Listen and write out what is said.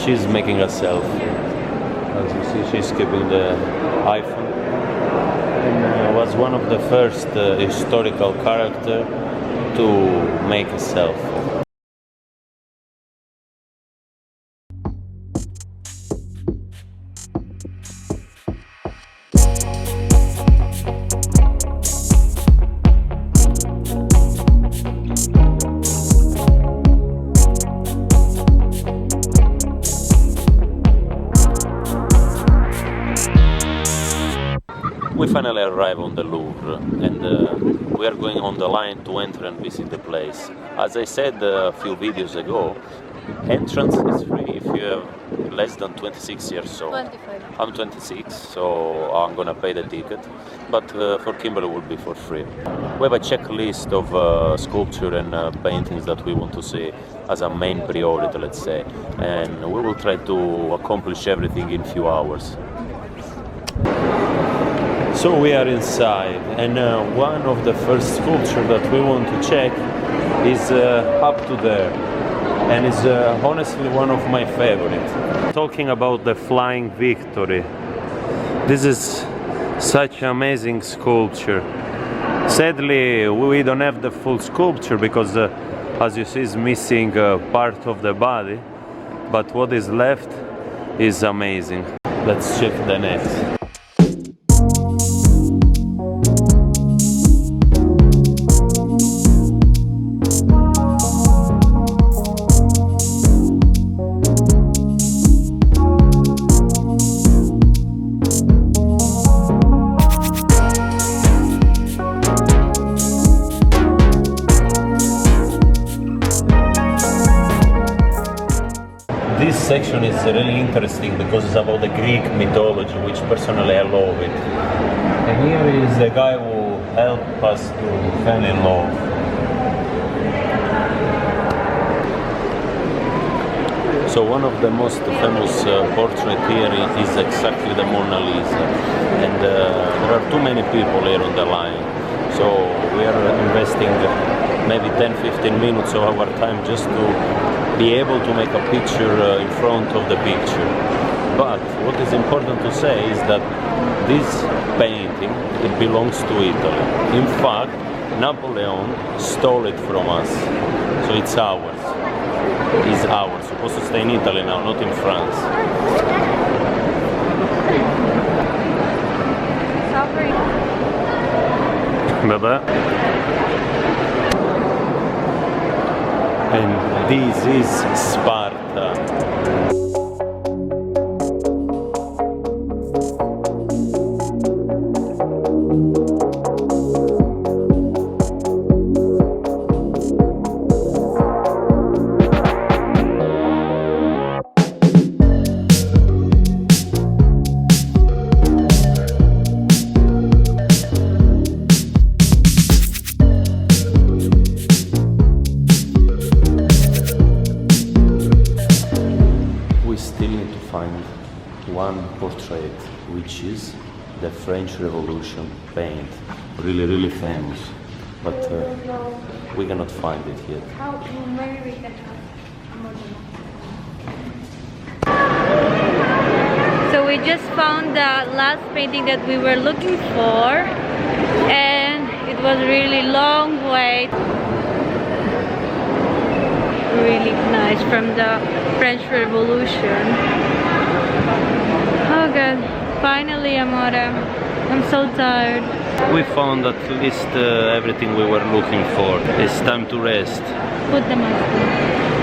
she's making a selfie. As you see, she's keeping the iPhone. And was one of the first historical character to make a selfie. We finally arrived on the Louvre, and we are going on the line to enter and visit the place. As I said a few videos ago, entrance is free if you have less than 26 years old. 25. I'm 26, so I'm gonna pay the ticket, but for Kimberly will be for free. We have a checklist of sculpture and paintings that we want to see as a main priority, let's say, and we will try to accomplish everything in few hours. So we are inside, and one of the first sculpture that we want to check is up to there, and is honestly one of my favorites. Talking about the Flying Victory, this is such an amazing sculpture. Sadly, we don't have the full sculpture because, as you see, is missing part of the body, but what is left is amazing. Let's check the next. This section is really interesting because it's about the Greek mythology, which personally I love it. And here is the guy who helped us to fall in love. So one of the most famous portraits here is exactly the Mona Lisa. And there are too many people here on the line. So we are investing maybe 10-15 minutes of our time just to be able to make a picture in front of the picture. But what is important to say is that this painting, it belongs to Italy. In fact, Napoleon stole it from us, so it's ours. It's ours. Supposed to stay in Italy now, not in France. Bye-bye. And this is Sparta. One portrait, which is the French Revolution paint, really famous, but we cannot find it yet. Maybe we can So we just found the last painting that we were looking for, and it was really long wait. Really nice, from the French Revolution. Oh god, finally, Amore. I'm so tired. We found at least everything we were looking for. It's time to rest. Put the mask on.